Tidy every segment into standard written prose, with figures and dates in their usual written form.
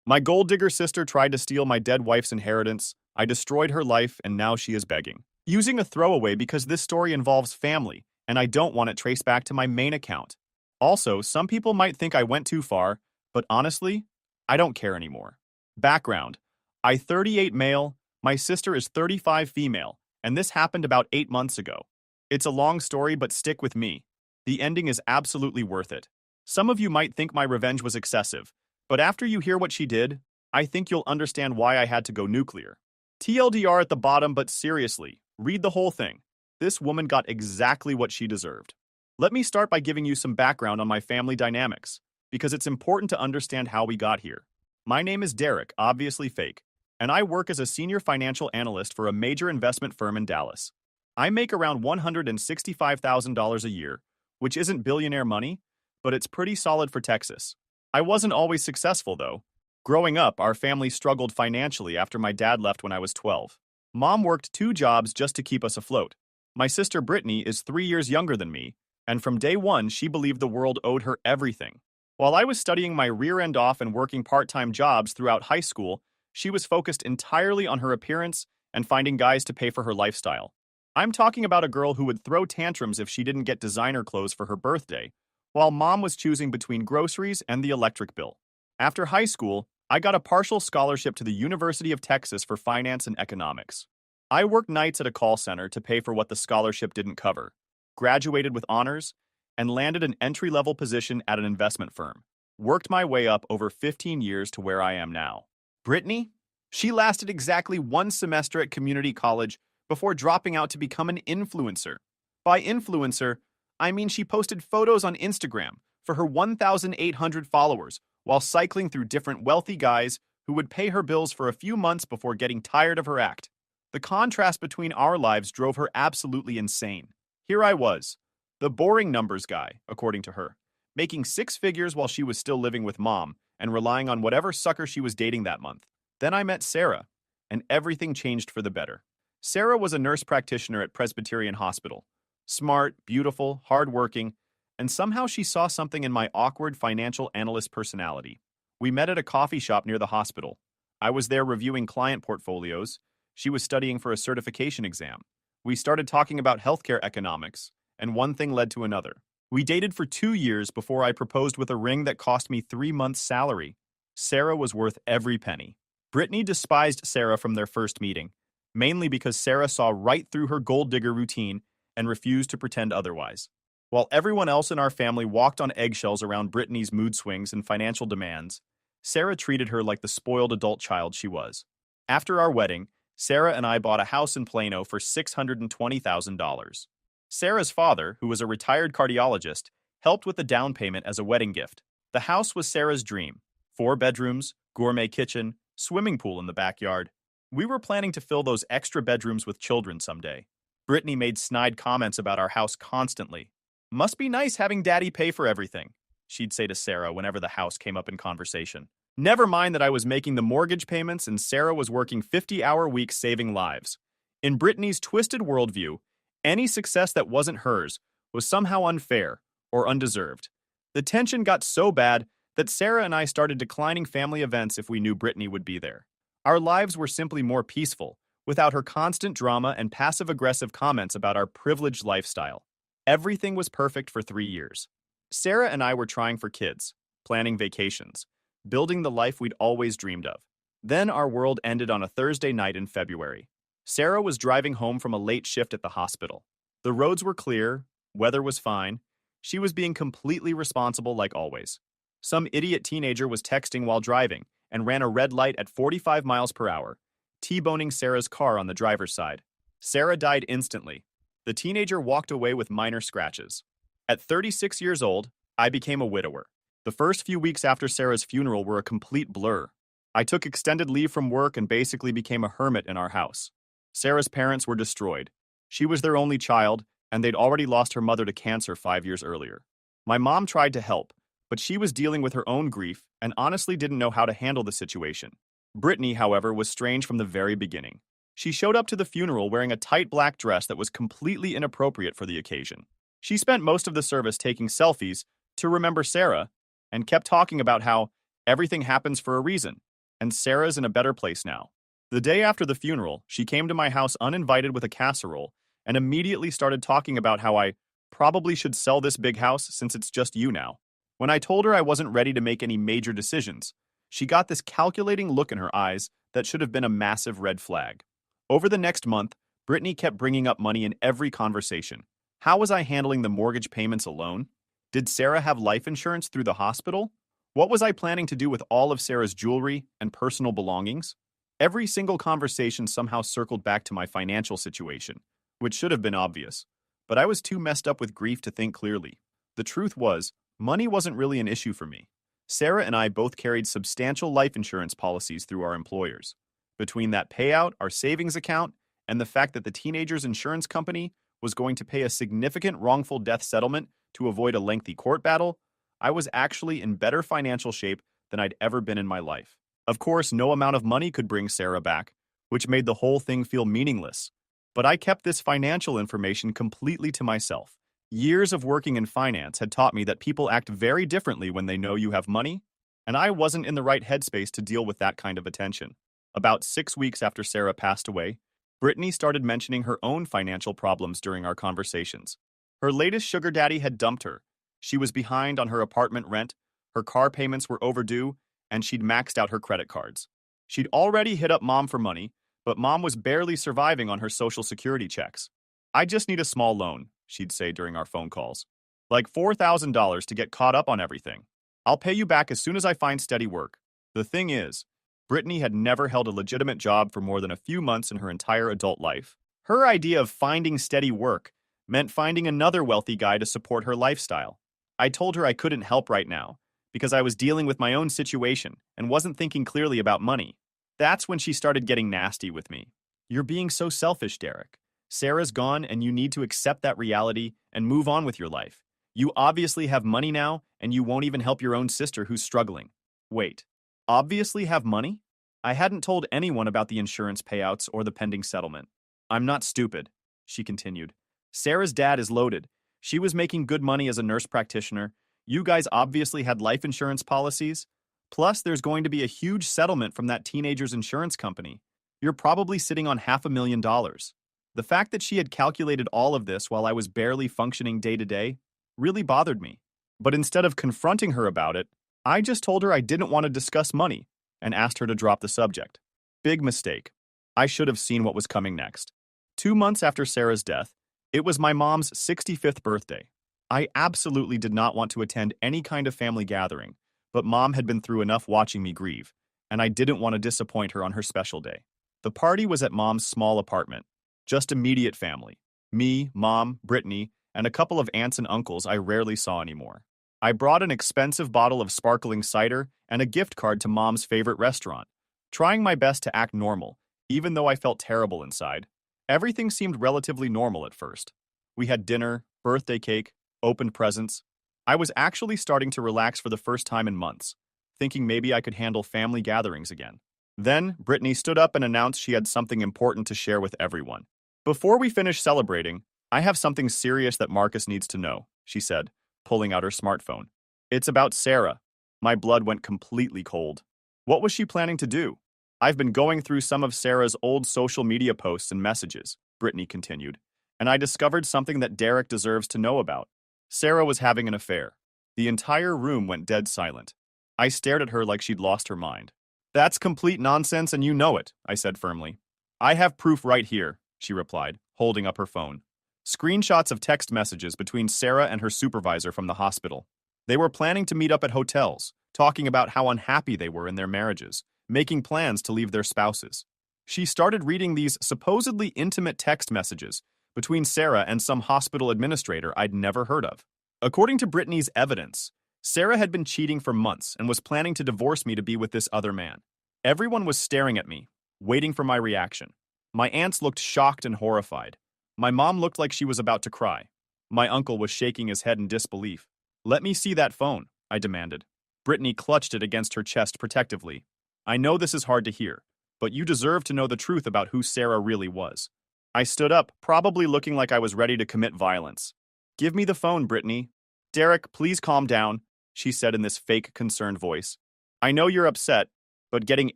My gold digger sister tried to steal my dead wife's inheritance. I destroyed her life, and now she is begging. Using a throwaway because this story involves family, and I don't want it traced back to my main account. Also, some people might think I went too far, but honestly, I don't care anymore. Background: I 38 male, my sister is 35 female, and this happened about 8 months ago. It's a long story, but stick with me. The ending is absolutely worth it. Some of you might think my revenge was excessive, but after you hear what she did, I think you'll understand why I had to go nuclear. TLDR at the bottom, but seriously, read the whole thing. This woman got exactly what she deserved. Let me start by giving you some background on my family dynamics, because it's important to understand how we got here. My name is Derek, obviously fake, and I work as a senior financial analyst for a major investment firm in Dallas. I make around $165,000 a year, which isn't billionaire money, but it's pretty solid for Texas. I wasn't always successful, though. Growing up, our family struggled financially after my dad left when I was 12. Mom worked 2 jobs just to keep us afloat. My sister Brittany is 3 years younger than me, and from day one, she believed the world owed her everything. While I was studying my rear end off and working part-time jobs throughout high school, she was focused entirely on her appearance and finding guys to pay for her lifestyle. I'm talking about a girl who would throw tantrums if she didn't get designer clothes for her birthday, while mom was choosing between groceries and the electric bill. After high school, I got a partial scholarship to the University of Texas for finance and economics. I worked nights at a call center to pay for what the scholarship didn't cover, graduated with honors, and landed an entry-level position at an investment firm. Worked my way up over 15 years to where I am now. Brittany? She lasted exactly 1 semester at community college before dropping out to become an influencer. By influencer, I mean she posted photos on Instagram for her 1,800 followers while cycling through different wealthy guys who would pay her bills for a few months before getting tired of her act. The contrast between our lives drove her absolutely insane. Here I was, the boring numbers guy, according to her, making 6 figures while she was still living with mom and relying on whatever sucker she was dating that month. Then I met Sarah, and everything changed for the better. Sarah was a nurse practitioner at Presbyterian Hospital. Smart, beautiful, hardworking, and somehow she saw something in my awkward financial analyst personality. We met at a coffee shop near the hospital. I was there reviewing client portfolios. She was studying for a certification exam. We started talking about healthcare economics, and one thing led to another. We dated for 2 years before I proposed with a ring that cost me 3 months' salary. Sarah was worth every penny. Brittany despised Sarah from their first meeting, mainly because Sarah saw right through her gold digger routine and refused to pretend otherwise. While everyone else in our family walked on eggshells around Brittany's mood swings and financial demands, Sarah treated her like the spoiled adult child she was. After our wedding, Sarah and I bought a house in Plano for $620,000. Sarah's father, who was a retired cardiologist, helped with the down payment as a wedding gift. The house was Sarah's dream: 4 bedrooms, gourmet kitchen, swimming pool in the backyard. We were planning to fill those extra bedrooms with children someday. Brittany made snide comments about our house constantly. "Must be nice having daddy pay for everything," she'd say to Sarah whenever the house came up in conversation. Never mind that I was making the mortgage payments and Sarah was working 50-hour weeks saving lives. In Brittany's twisted worldview, any success that wasn't hers was somehow unfair or undeserved. The tension got so bad that Sarah and I started declining family events if we knew Brittany would be there. Our lives were simply more peaceful, without her constant drama and passive-aggressive comments about our privileged lifestyle. Everything was perfect for 3 years. Sarah and I were trying for kids, planning vacations, building the life we'd always dreamed of. Then our world ended on a Thursday night in February. Sarah was driving home from a late shift at the hospital. The roads were clear, weather was fine. She was being completely responsible like always. Some idiot teenager was texting while driving and ran a red light at 45 miles per hour, T-boning Sarah's car on the driver's side. Sarah died instantly. The teenager walked away with minor scratches. At 36 years old, I became a widower. The first few weeks after Sarah's funeral were a complete blur. I took extended leave from work and basically became a hermit in our house. Sarah's parents were destroyed. She was their only child, and they'd already lost her mother to cancer 5 years earlier. My mom tried to help, but she was dealing with her own grief and honestly didn't know how to handle the situation. Brittany, however, was strange from the very beginning. She showed up to the funeral wearing a tight black dress that was completely inappropriate for the occasion. She spent most of the service taking selfies to remember Sarah and kept talking about how everything happens for a reason. and Sarah's in a better place now. The day after the funeral, she came to my house uninvited with a casserole and immediately started talking about how I probably should sell this big house since it's just you now. When I told her I wasn't ready to make any major decisions, she got this calculating look in her eyes that should have been a massive red flag. Over the next month, Brittany kept bringing up money in every conversation. How was I handling the mortgage payments alone? Did Sarah have life insurance through the hospital? What was I planning to do with all of Sarah's jewelry and personal belongings? Every single conversation somehow circled back to my financial situation, which should have been obvious. But I was too messed up with grief to think clearly. The truth was, money wasn't really an issue for me. Sarah and I both carried substantial life insurance policies through our employers. Between that payout, our savings account, and the fact that the teenager's insurance company was going to pay a significant wrongful death settlement to avoid a lengthy court battle, I was actually in better financial shape than I'd ever been in my life. Of course, no amount of money could bring Sarah back, which made the whole thing feel meaningless. But I kept this financial information completely to myself. Years of working in finance had taught me that people act very differently when they know you have money, and I wasn't in the right headspace to deal with that kind of attention. About 6 weeks after Sarah passed away, Brittany started mentioning her own financial problems during our conversations. Her latest sugar daddy had dumped her. She was behind on her apartment rent, her car payments were overdue, and she'd maxed out her credit cards. She'd already hit up Mom for money, but Mom was barely surviving on her Social Security checks. "I just need a small loan," she'd say during our phone calls. "Like $4,000 to get caught up on everything. I'll pay you back as soon as I find steady work." The thing is, Brittany had never held a legitimate job for more than a few months in her entire adult life. Her idea of finding steady work meant finding another wealthy guy to support her lifestyle. I told her I couldn't help right now, because I was dealing with my own situation and wasn't thinking clearly about money. That's when she started getting nasty with me. "You're being so selfish, Derek. Sarah's gone and you need to accept that reality and move on with your life. You obviously have money now and you won't even help your own sister who's struggling." Wait, obviously have money? I hadn't told anyone about the insurance payouts or the pending settlement. "I'm not stupid," she continued. "Sarah's dad is loaded. She was making good money as a nurse practitioner. You guys obviously had life insurance policies. Plus, there's going to be a huge settlement from that teenager's insurance company. You're probably sitting on $500,000. The fact that she had calculated all of this while I was barely functioning day to day really bothered me. But instead of confronting her about it, I just told her I didn't want to discuss money and asked her to drop the subject. Big mistake. I should have seen what was coming next. 2 months after Sarah's death, it was my mom's 65th birthday. I absolutely did not want to attend any kind of family gathering, but Mom had been through enough watching me grieve, and I didn't want to disappoint her on her special day. The party was at Mom's small apartment, just immediate family. Me, Mom, Brittany, and a couple of aunts and uncles I rarely saw anymore. I brought an expensive bottle of sparkling cider and a gift card to Mom's favorite restaurant, trying my best to act normal, even though I felt terrible inside. Everything seemed relatively normal at first. We had dinner, birthday cake, opened presents. I was actually starting to relax for the first time in months, thinking maybe I could handle family gatherings again. Then, Brittany stood up and announced she had something important to share with everyone. "Before we finish celebrating, I have something serious that Marcus needs to know," she said, pulling out her smartphone. "It's about Sarah." My blood went completely cold. What was she planning to do? "I've been going through some of Sarah's old social media posts and messages," Brittany continued, "and I discovered something that Derek deserves to know about. Sarah was having an affair." The entire room went dead silent. I stared at her like she'd lost her mind. "That's complete nonsense and you know it," I said firmly. "I have proof right here," she replied, holding up her phone. Screenshots of text messages between Sarah and her supervisor from the hospital. They were planning to meet up at hotels, talking about how unhappy they were in their marriages, making plans to leave their spouses. She started reading these supposedly intimate text messages between Sarah and some hospital administrator I'd never heard of. According to Brittany's evidence, Sarah had been cheating for months and was planning to divorce me to be with this other man. Everyone was staring at me, waiting for my reaction. My aunts looked shocked and horrified. My mom looked like she was about to cry. My uncle was shaking his head in disbelief. "Let me see that phone," I demanded. Brittany clutched it against her chest protectively. "I know this is hard to hear, but you deserve to know the truth about who Sarah really was." I stood up, probably looking like I was ready to commit violence. "Give me the phone, Brittany." "Derek, please calm down," she said in this fake, concerned voice. "I know you're upset, But getting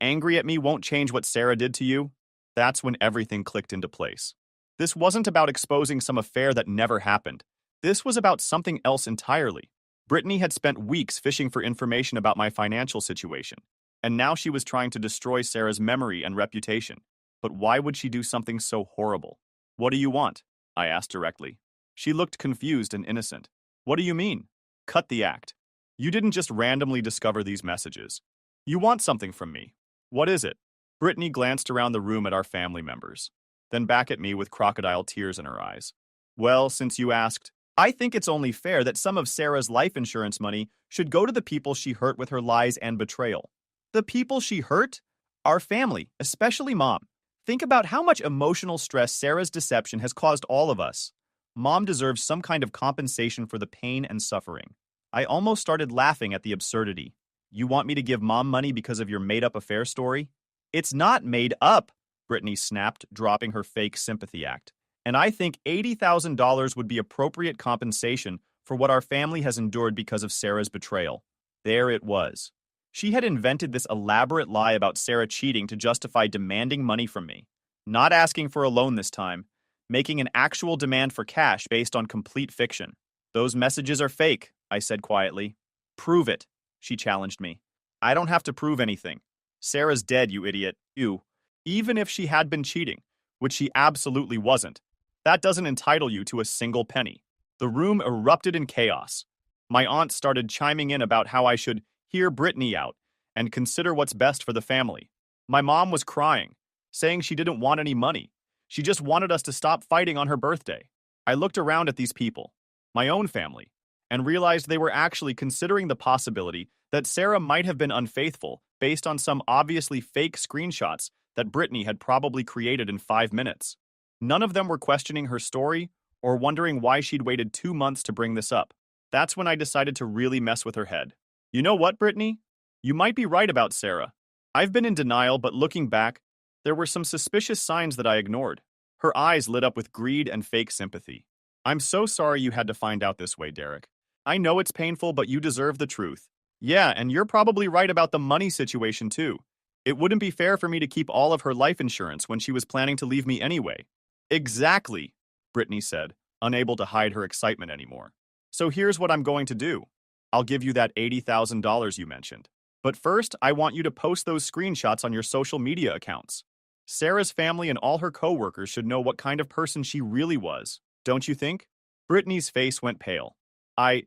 angry at me won't change what Sarah did to you? That's when everything clicked into place. This wasn't about exposing some affair that never happened. This was about something else entirely. Brittany had spent weeks fishing for information about my financial situation, and now she was trying to destroy Sarah's memory and reputation. But why would she do something so horrible? What do you want? I asked directly. She looked confused and innocent. What do you mean? Cut the act. You didn't just randomly discover these messages. You want something from me. What is it? Brittany glanced around the room at our family members, then back at me with crocodile tears in her eyes. Well, since you asked, I think it's only fair that some of Sarah's life insurance money should go to the people she hurt with her lies and betrayal. The people she hurt? Our family, especially Mom. Think about how much emotional stress Sarah's deception has caused all of us. Mom deserves some kind of compensation for the pain and suffering. I almost started laughing at the absurdity. You want me to give Mom money because of your made-up affair story? It's not made up, Brittany snapped, dropping her fake sympathy act. And I think $80,000 would be appropriate compensation for what our family has endured because of Sarah's betrayal. There it was. She had invented this elaborate lie about Sarah cheating to justify demanding money from me. Not asking for a loan this time, making an actual demand for cash based on complete fiction. Those messages are fake, I said quietly. Prove it, she challenged me. I don't have to prove anything. Sarah's dead, you idiot. You. Even if she had been cheating, which she absolutely wasn't, that doesn't entitle you to a single penny. The room erupted in chaos. My aunt started chiming in about how I should hear Brittany out and consider what's best for the family. My mom was crying, saying she didn't want any money. She just wanted us to stop fighting on her birthday. I looked around at these people, my own family, and realized they were actually considering the possibility that Sarah might have been unfaithful based on some obviously fake screenshots that Brittany had probably created in 5 minutes. None of them were questioning her story or wondering why she'd waited 2 months to bring this up. That's when I decided to really mess with her head. You know what, Brittany? You might be right about Sarah. I've been in denial, but looking back, there were some suspicious signs that I ignored. Her eyes lit up with greed and fake sympathy. I'm so sorry you had to find out this way, Derek. I know it's painful, but you deserve the truth. Yeah, and you're probably right about the money situation too. It wouldn't be fair for me to keep all of her life insurance when she was planning to leave me anyway. Exactly, Brittany said, unable to hide her excitement anymore. So here's what I'm going to do. I'll give you that $80,000 you mentioned. But first, I want you to post those screenshots on your social media accounts. Sarah's family and all her coworkers should know what kind of person she really was, don't you think? Brittany's face went pale. I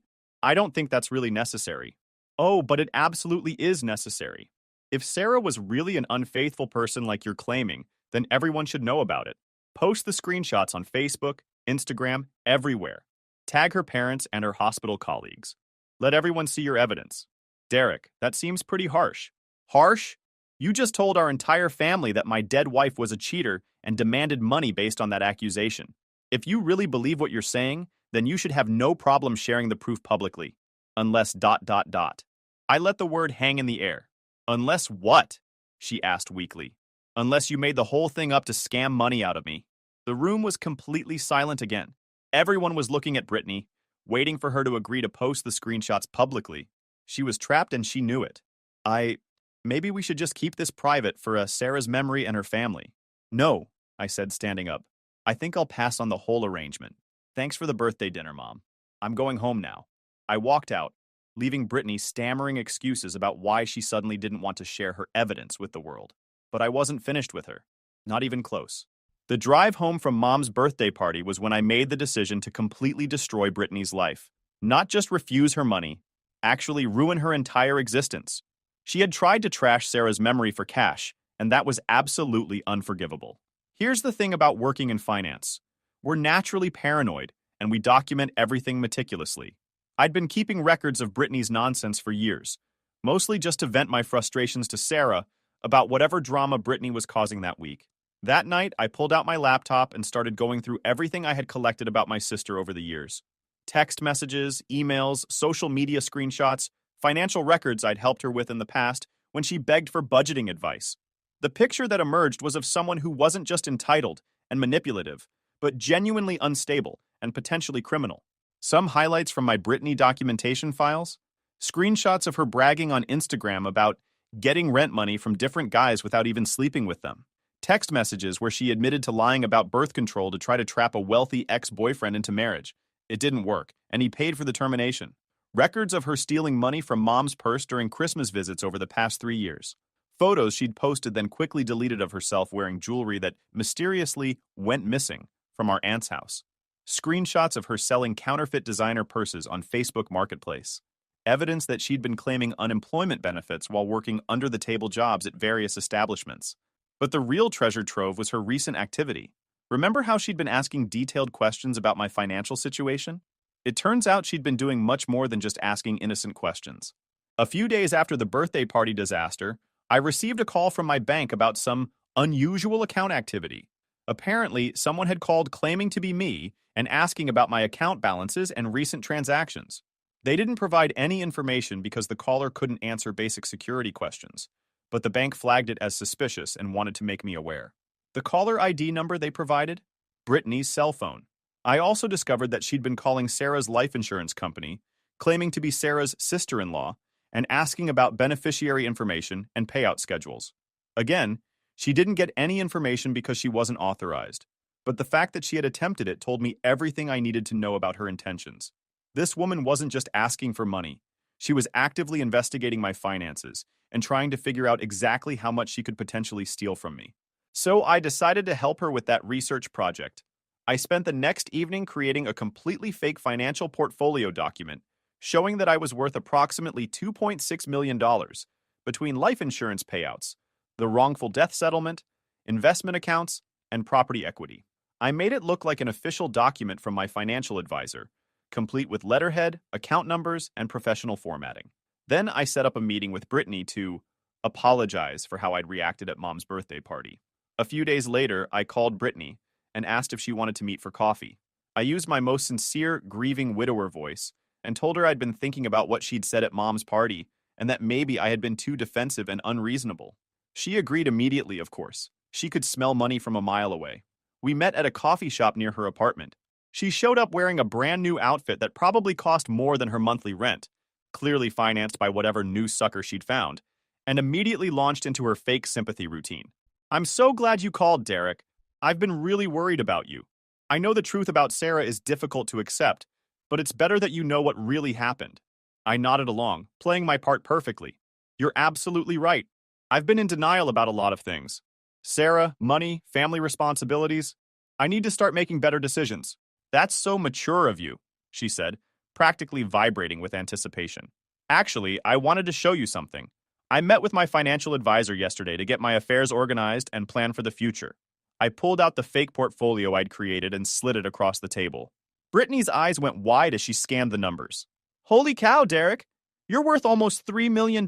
don't think that's really necessary. Oh, but it absolutely is necessary. If Sarah was really an unfaithful person like you're claiming, then everyone should know about it. Post the screenshots on Facebook, Instagram, everywhere. Tag her parents and her hospital colleagues. Let everyone see your evidence. Derek, that seems pretty harsh. Harsh? You just told our entire family that my dead wife was a cheater and demanded money based on that accusation. If you really believe what you're saying, then you should have no problem sharing the proof publicly. Unless ... I let the word hang in the air. Unless what? She asked weakly. Unless you made the whole thing up to scam money out of me. The room was completely silent again. Everyone was looking at Brittany, waiting for her to agree to post the screenshots publicly. She was trapped and she knew it. Maybe we should just keep this private for Sarah's memory and her family. No, I said, standing up. I think I'll pass on the whole arrangement. Thanks for the birthday dinner, Mom. I'm going home now. I walked out, leaving Brittany stammering excuses about why she suddenly didn't want to share her evidence with the world. But I wasn't finished with her. Not even close. The drive home from Mom's birthday party was when I made the decision to completely destroy Brittany's life. Not just refuse her money, actually ruin her entire existence. She had tried to trash Sarah's memory for cash, and that was absolutely unforgivable. Here's the thing about working in finance. We're naturally paranoid, and we document everything meticulously. I'd been keeping records of Brittany's nonsense for years, mostly just to vent my frustrations to Sarah about whatever drama Brittany was causing that week. That night, I pulled out my laptop and started going through everything I had collected about my sister over the years. Text messages, emails, social media screenshots, financial records I'd helped her with in the past when she begged for budgeting advice. The picture that emerged was of someone who wasn't just entitled and manipulative, but genuinely unstable and potentially criminal. Some highlights from my Brittany documentation files: screenshots of her bragging on Instagram about getting rent money from different guys without even sleeping with them, text messages where she admitted to lying about birth control to try to trap a wealthy ex-boyfriend into marriage. It didn't work, and he paid for the termination. Records of her stealing money from mom's purse during Christmas visits over the past 3 years. Photos she'd posted then quickly deleted of herself wearing jewelry that mysteriously went missing from our aunt's house. Screenshots of her selling counterfeit designer purses on Facebook Marketplace. Evidence that she'd been claiming unemployment benefits while working under-the-table jobs at various establishments. But the real treasure trove was her recent activity. Remember how she'd been asking detailed questions about my financial situation? It turns out she'd been doing much more than just asking innocent questions. A few days after the birthday party disaster, I received a call from my bank about some unusual account activity. Apparently, someone had called claiming to be me and asking about my account balances and recent transactions. They didn't provide any information because the caller couldn't answer basic security questions, but the bank flagged it as suspicious and wanted to make me aware. The caller ID number they provided? Brittany's cell phone. I also discovered that she'd been calling Sarah's life insurance company, claiming to be Sarah's sister-in-law, and asking about beneficiary information and payout schedules. Again, she didn't get any information because she wasn't authorized, but the fact that she had attempted it told me everything I needed to know about her intentions. This woman wasn't just asking for money. She was actively investigating my finances and trying to figure out exactly how much she could potentially steal from me. So I decided to help her with that research project. I spent the next evening creating a completely fake financial portfolio document showing that I was worth approximately $2.6 million between life insurance payouts, the wrongful death settlement, investment accounts, and property equity. I made it look like an official document from my financial advisor, complete with letterhead, account numbers, and professional formatting. Then I set up a meeting with Brittany to apologize for how I'd reacted at Mom's birthday party. A few days later, I called Brittany and asked if she wanted to meet for coffee. I used my most sincere, grieving widower voice and told her I'd been thinking about what she'd said at Mom's party and that maybe I had been too defensive and unreasonable. She agreed immediately, of course. She could smell money from a mile away. We met at a coffee shop near her apartment. She showed up wearing a brand new outfit that probably cost more than her monthly rent, clearly financed by whatever new sucker she'd found, and immediately launched into her fake sympathy routine. "I'm so glad you called, Derek. I've been really worried about you. I know the truth about Sarah is difficult to accept, but it's better that you know what really happened." I nodded along, playing my part perfectly. "You're absolutely right. I've been in denial about a lot of things. Sarah, money, family responsibilities. I need to start making better decisions." "That's so mature of you," she said, practically vibrating with anticipation. "Actually, I wanted to show you something. I met with my financial advisor yesterday to get my affairs organized and plan for the future." I pulled out the fake portfolio I'd created and slid it across the table. Brittany's eyes went wide as she scanned the numbers. "Holy cow, Derek! You're worth almost $3 million?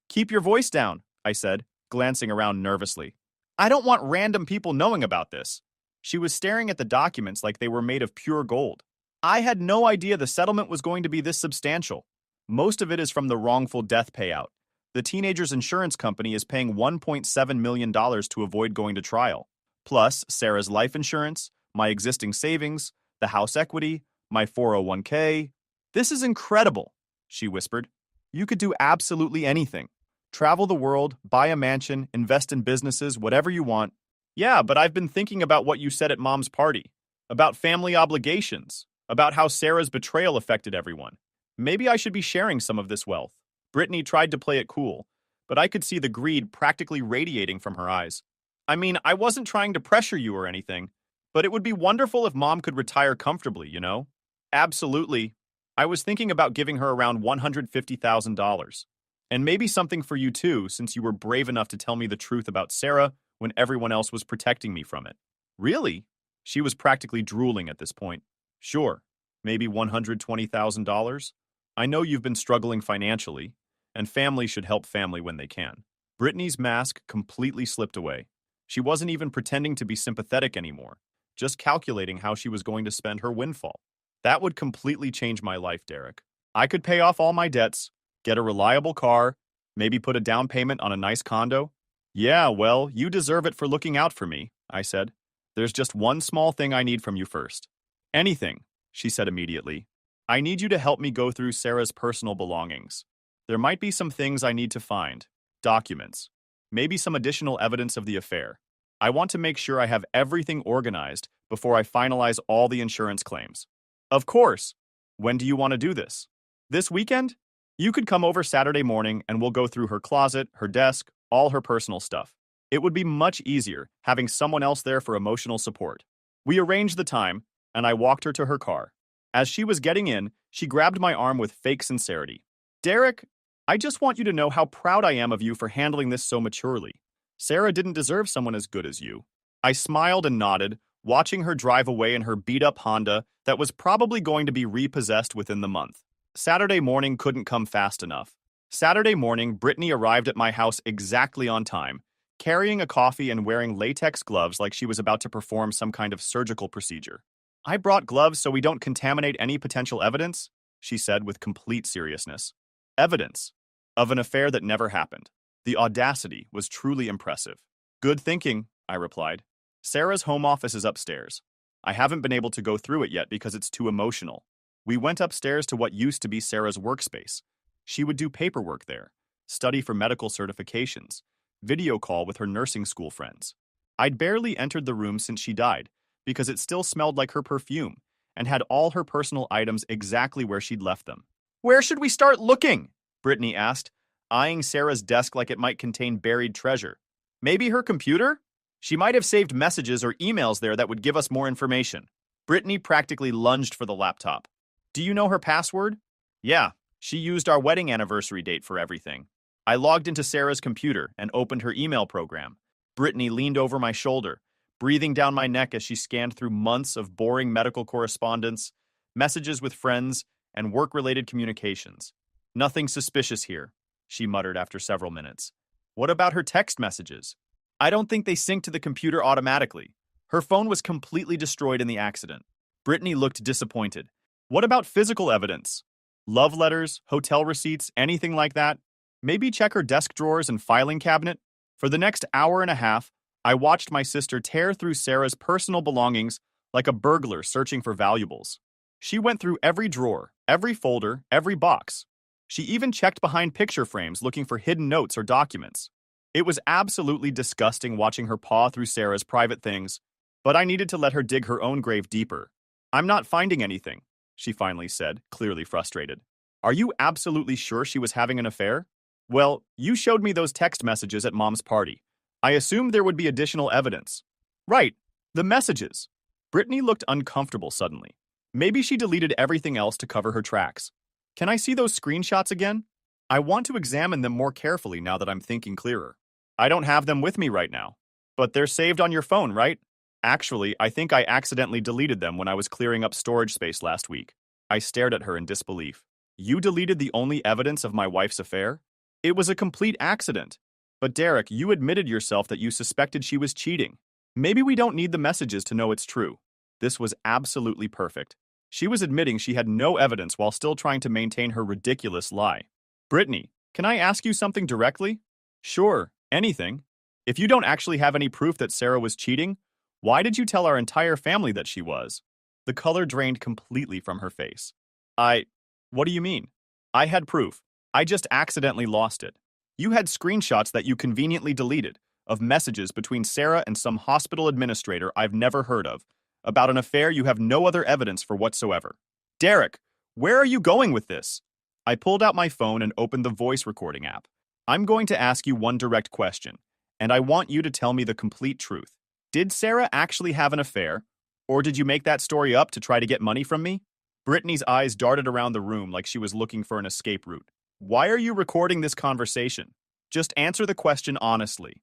"Keep your voice down," I said, glancing around nervously. "I don't want random people knowing about this." She was staring at the documents like they were made of pure gold. "I had no idea the settlement was going to be this substantial. Most of it is from the wrongful death payout. The teenager's insurance company is paying $1.7 million to avoid going to trial. Plus, Sarah's life insurance, my existing savings, the house equity, my 401k. "This is incredible," she whispered. "You could do absolutely anything. Travel the world, buy a mansion, invest in businesses, whatever you want." "Yeah, but I've been thinking about what you said at Mom's party. About family obligations. About how Sarah's betrayal affected everyone. Maybe I should be sharing some of this wealth." Brittany tried to play it cool, but I could see the greed practically radiating from her eyes. "I mean, I wasn't trying to pressure you or anything, but it would be wonderful if Mom could retire comfortably, you know?" "Absolutely. I was thinking about giving her around $150,000. And maybe something for you too, since you were brave enough to tell me the truth about Sarah when everyone else was protecting me from it." "Really?" She was practically drooling at this point. "Sure. Maybe $120,000. I know you've been struggling financially, and family should help family when they can." Brittany's mask completely slipped away. She wasn't even pretending to be sympathetic anymore, just calculating how she was going to spend her windfall. "That would completely change my life, Derek. I could pay off all my debts, get a reliable car, maybe put a down payment on a nice condo." "Yeah, well, you deserve it for looking out for me," I said. "There's just one small thing I need from you first." "Anything," she said immediately. "I need you to help me go through Sarah's personal belongings. There might be some things I need to find. documents. Maybe some additional evidence of the affair. I want to make sure I have everything organized before I finalize all the insurance claims. Of course. When do you want to do this? This weekend? You could come over Saturday morning and we'll go through her closet, her desk, all her personal stuff. It would be much easier having someone else there for emotional support. We arranged the time, and I walked her to her car. As she was getting in, she grabbed my arm with fake sincerity. Derek, I just want you to know how proud I am of you for handling this so maturely. Sarah didn't deserve someone as good as you. I smiled and nodded, watching her drive away in her beat-up Honda that was probably going to be repossessed within the month. Saturday morning couldn't come fast enough. Saturday morning, Brittany arrived at my house exactly on time, carrying a coffee and wearing latex gloves like she was about to perform some kind of surgical procedure. I brought gloves so we don't contaminate any potential evidence, she said with complete seriousness. Evidence of an affair that never happened. The audacity was truly impressive. Good thinking, I replied. Sarah's home office is upstairs. I haven't been able to go through it yet because it's too emotional. We went upstairs to what used to be Sarah's workspace. She would do paperwork there, study for medical certifications, video call with her nursing school friends. I'd barely entered the room since she died, because it still smelled like her perfume and had all her personal items exactly where she'd left them. Where should we start looking? Brittany asked, eyeing Sarah's desk like it might contain buried treasure. Maybe her computer? She might have saved messages or emails there that would give us more information. Brittany practically lunged for the laptop. Do you know her password? Yeah, she used our wedding anniversary date for everything. I logged into Sarah's computer and opened her email program. Brittany leaned over my shoulder, breathing down my neck as she scanned through months of boring medical correspondence, messages with friends, and work-related communications. Nothing suspicious here, she muttered after several minutes. What about her text messages? I don't think they sync to the computer automatically. Her phone was completely destroyed in the accident. Brittany looked disappointed. What about physical evidence? Love letters, hotel receipts, anything like that? Maybe check her desk drawers and filing cabinet? For the next hour and a half, I watched my sister tear through Sarah's personal belongings like a burglar searching for valuables. She went through every drawer, every folder, every box. She even checked behind picture frames looking for hidden notes or documents. It was absolutely disgusting watching her paw through Sarah's private things, but I needed to let her dig her own grave deeper. I'm not finding anything, she finally said, clearly frustrated. Are you absolutely sure she was having an affair? Well, you showed me those text messages at Mom's party. I assumed there would be additional evidence. Right, the messages. Brittany looked uncomfortable suddenly. Maybe she deleted everything else to cover her tracks. Can I see those screenshots again? I want to examine them more carefully now that I'm thinking clearer. I don't have them with me right now. But they're saved on your phone, right? Actually, I think I accidentally deleted them when I was clearing up storage space last week. I stared at her in disbelief. You deleted the only evidence of my wife's affair? It was a complete accident. But Derek, you admitted yourself that you suspected she was cheating. Maybe we don't need the messages to know it's true. This was absolutely perfect. She was admitting she had no evidence while still trying to maintain her ridiculous lie. Brittany, can I ask you something directly? Sure, anything. If you don't actually have any proof that Sarah was cheating, why did you tell our entire family that she was? The color drained completely from her face. What do you mean? I had proof. I just accidentally lost it. You had screenshots that you conveniently deleted of messages between Sarah and some hospital administrator I've never heard of about an affair you have no other evidence for whatsoever. Derek, where are you going with this? I pulled out my phone and opened the voice recording app. I'm going to ask you one direct question, and I want you to tell me the complete truth. Did Sarah actually have an affair, or did you make that story up to try to get money from me? Brittany's eyes darted around the room like she was looking for an escape route. Why are you recording this conversation? Just answer the question honestly.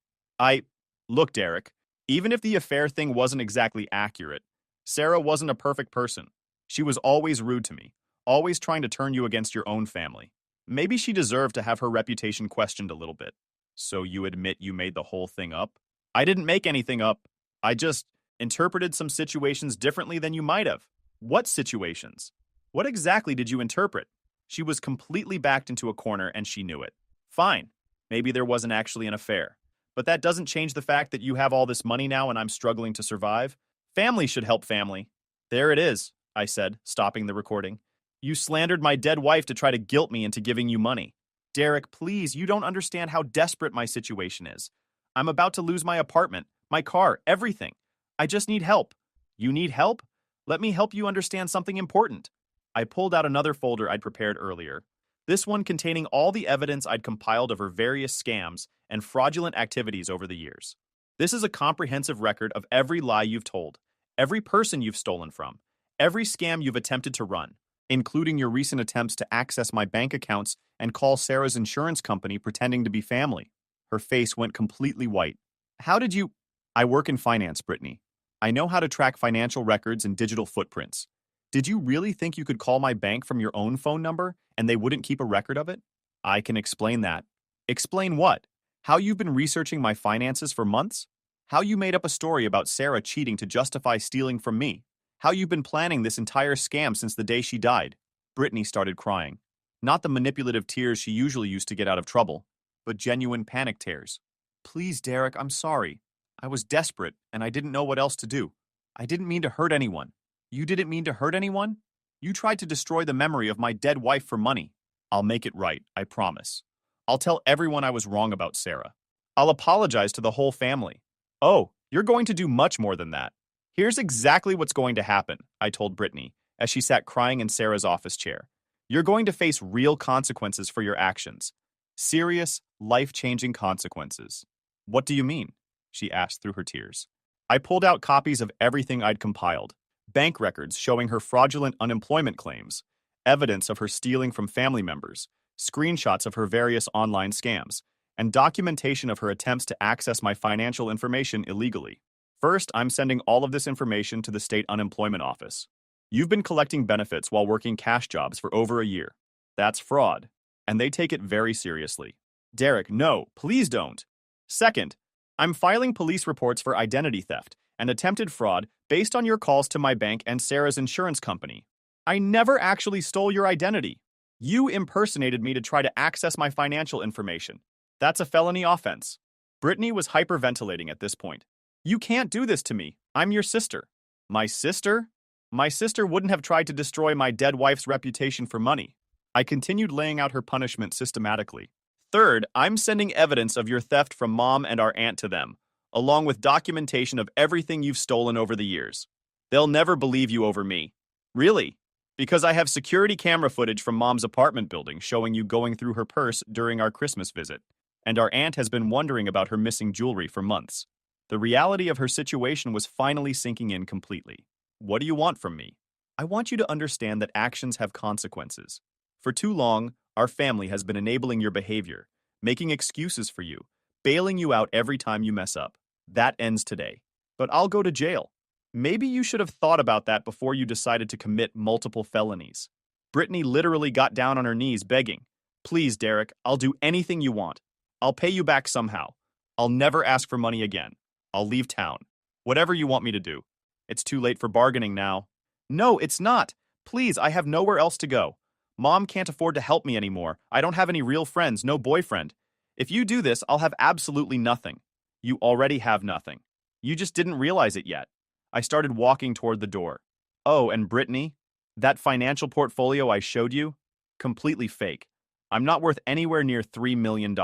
Look, Derek, even if the affair thing wasn't exactly accurate, Sarah wasn't a perfect person. She was always rude to me, always trying to turn you against your own family. Maybe she deserved to have her reputation questioned a little bit. So you admit you made the whole thing up? I didn't make anything up. I just interpreted some situations differently than you might have. What situations? What exactly did you interpret? She was completely backed into a corner and she knew it. Fine. Maybe there wasn't actually an affair. But that doesn't change the fact that you have all this money now and I'm struggling to survive. Family should help family. There it is, I said, stopping the recording. You slandered my dead wife to try to guilt me into giving you money. Derek, please, you don't understand how desperate my situation is. I'm about to lose my apartment, my car, everything. I just need help. You need help? Let me help you understand something important. I pulled out another folder I'd prepared earlier. This one containing all the evidence I'd compiled of her various scams and fraudulent activities over the years. This is a comprehensive record of every lie you've told, every person you've stolen from, every scam you've attempted to run, including your recent attempts to access my bank accounts and call Sarah's insurance company pretending to be family. Her face went completely white. How did you... I work in finance, Brittany. I know how to track financial records and digital footprints. Did you really think you could call my bank from your own phone number and they wouldn't keep a record of it? I can explain that. Explain what? How you've been researching my finances for months? How you made up a story about Sarah cheating to justify stealing from me? How you've been planning this entire scam since the day she died? Brittany started crying. Not the manipulative tears she usually used to get out of trouble, but genuine panic tears. Please, Derek, I'm sorry. I was desperate, and I didn't know what else to do. I didn't mean to hurt anyone. You didn't mean to hurt anyone? You tried to destroy the memory of my dead wife for money. I'll make it right, I promise. I'll tell everyone I was wrong about Sarah. I'll apologize to the whole family. Oh, you're going to do much more than that. Here's exactly what's going to happen, I told Brittany, as she sat crying in Sarah's office chair. You're going to face real consequences for your actions. Serious, life-changing consequences. What do you mean? She asked through her tears. I pulled out copies of everything I'd compiled. Bank records showing her fraudulent unemployment claims, evidence of her stealing from family members, screenshots of her various online scams, and documentation of her attempts to access my financial information illegally. First, I'm sending all of this information to the state unemployment office. You've been collecting benefits while working cash jobs for over a year. That's fraud, and they take it very seriously. Derek, no, please don't. Second, I'm filing police reports for identity theft and attempted fraud based on your calls to my bank and Sarah's insurance company. I never actually stole your identity. You impersonated me to try to access my financial information. That's a felony offense. Brittany was hyperventilating at this point. You can't do this to me. I'm your sister. My sister? My sister wouldn't have tried to destroy my dead wife's reputation for money. I continued laying out her punishment systematically. Third, I'm sending evidence of your theft from Mom and our aunt to them, along with documentation of everything you've stolen over the years. They'll never believe you over me. Really? Because I have security camera footage from Mom's apartment building showing you going through her purse during our Christmas visit, and our aunt has been wondering about her missing jewelry for months. The reality of her situation was finally sinking in completely. What do you want from me? I want you to understand that actions have consequences. For too long, our family has been enabling your behavior, making excuses for you, bailing you out every time you mess up. That ends today. But I'll go to jail. Maybe you should have thought about that before you decided to commit multiple felonies. Brittany literally got down on her knees begging, "Please, Derek, I'll do anything you want. I'll pay you back somehow. I'll never ask for money again. I'll leave town. Whatever you want me to do. It's too late for bargaining now." No, it's not. Please, I have nowhere else to go. Mom can't afford to help me anymore. I don't have any real friends, no boyfriend. If you do this, I'll have absolutely nothing. You already have nothing. You just didn't realize it yet. I started walking toward the door. Oh, and Brittany? That financial portfolio I showed you? Completely fake. I'm not worth anywhere near $3 million.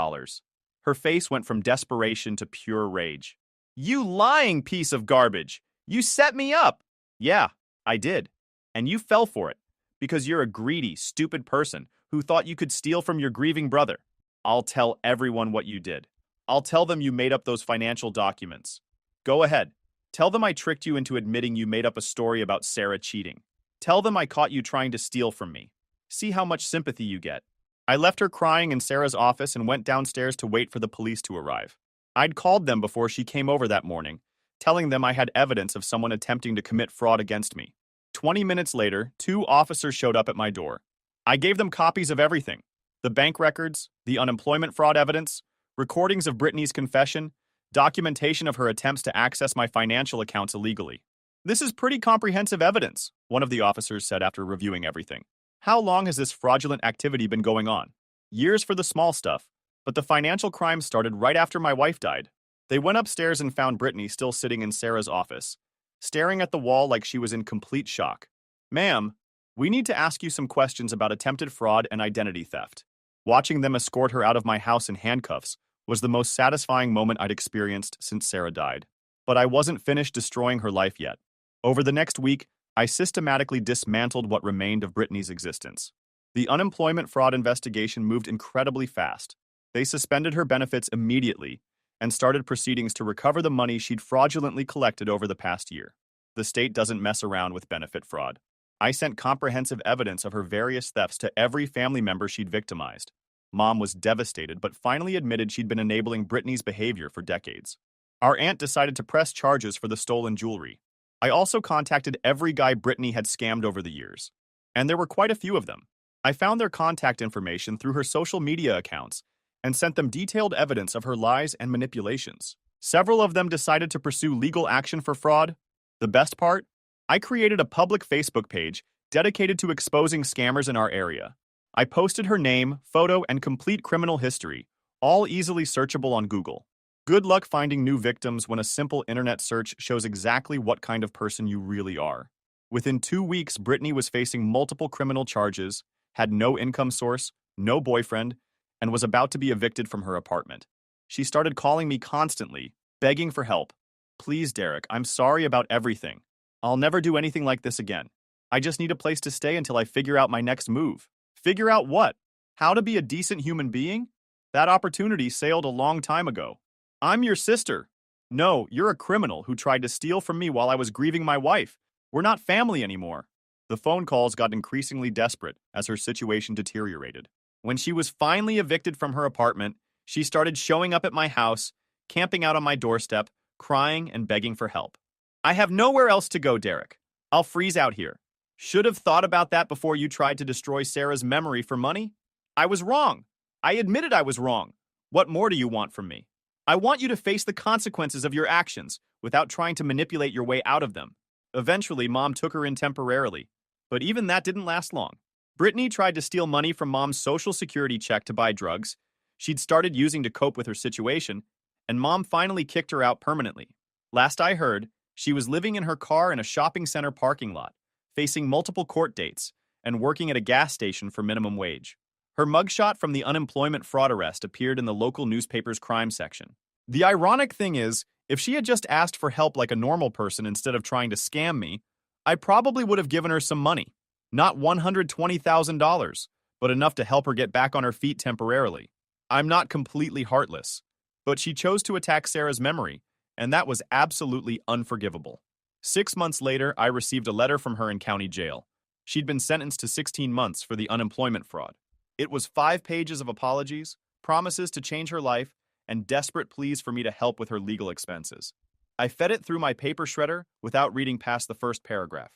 Her face went from desperation to pure rage. You lying piece of garbage! You set me up! Yeah, I did. And you fell for it. Because you're a greedy, stupid person who thought you could steal from your grieving brother. I'll tell everyone what you did. I'll tell them you made up those financial documents. Go ahead. Tell them I tricked you into admitting you made up a story about Sarah cheating. Tell them I caught you trying to steal from me. See how much sympathy you get. I left her crying in Sarah's office and went downstairs to wait for the police to arrive. I'd called them before she came over that morning, telling them I had evidence of someone attempting to commit fraud against me. 20 minutes later, 2 officers showed up at my door. I gave them copies of everything. The bank records, the unemployment fraud evidence, recordings of Brittany's confession, documentation of her attempts to access my financial accounts illegally. This is pretty comprehensive evidence, one of the officers said after reviewing everything. How long has this fraudulent activity been going on? Years for the small stuff, but the financial crime started right after my wife died. They went upstairs and found Brittany still sitting in Sarah's office, staring at the wall like she was in complete shock. Ma'am, we need to ask you some questions about attempted fraud and identity theft. Watching them escort her out of my house in handcuffs was the most satisfying moment I'd experienced since Sarah died. But I wasn't finished destroying her life yet. Over the next week, I systematically dismantled what remained of Brittany's existence. The unemployment fraud investigation moved incredibly fast. They suspended her benefits immediately and started proceedings to recover the money she'd fraudulently collected over the past year. The state doesn't mess around with benefit fraud. I sent comprehensive evidence of her various thefts to every family member she'd victimized. Mom was devastated, but finally admitted she'd been enabling Brittany's behavior for decades. Our aunt decided to press charges for the stolen jewelry. I also contacted every guy Brittany had scammed over the years. And there were quite a few of them. I found their contact information through her social media accounts and sent them detailed evidence of her lies and manipulations. Several of them decided to pursue legal action for fraud. The best part? I created a public Facebook page dedicated to exposing scammers in our area. I posted her name, photo, and complete criminal history, all easily searchable on Google. Good luck finding new victims when a simple internet search shows exactly what kind of person you really are. Within 2 weeks, Brittany was facing multiple criminal charges, had no income source, no boyfriend, and was about to be evicted from her apartment. She started calling me constantly, begging for help. Please, Derek, I'm sorry about everything. I'll never do anything like this again. I just need a place to stay until I figure out my next move. Figure out what? How to be a decent human being? That opportunity sailed a long time ago. I'm your sister. No, you're a criminal who tried to steal from me while I was grieving my wife. We're not family anymore. The phone calls got increasingly desperate as her situation deteriorated. When she was finally evicted from her apartment, she started showing up at my house, camping out on my doorstep, crying and begging for help. I have nowhere else to go, Derek. I'll freeze out here. Should have thought about that before you tried to destroy Sarah's memory for money. I was wrong. I admitted I was wrong. What more do you want from me? I want you to face the consequences of your actions without trying to manipulate your way out of them. Eventually, Mom took her in temporarily, but even that didn't last long. Brittany tried to steal money from Mom's Social Security check to buy drugs she'd started using to cope with her situation, and Mom finally kicked her out permanently. Last I heard, she was living in her car in a shopping center parking lot, facing multiple court dates, and working at a gas station for minimum wage. Her mugshot from the unemployment fraud arrest appeared in the local newspaper's crime section. The ironic thing is, if she had just asked for help like a normal person instead of trying to scam me, I probably would have given her some money. Not $120,000, but enough to help her get back on her feet temporarily. I'm not completely heartless, but she chose to attack Sarah's memory, and that was absolutely unforgivable. 6 months later, I received a letter from her in county jail. She'd been sentenced to 16 months for the unemployment fraud. It was 5 pages of apologies, promises to change her life, and desperate pleas for me to help with her legal expenses. I fed it through my paper shredder without reading past the first paragraph.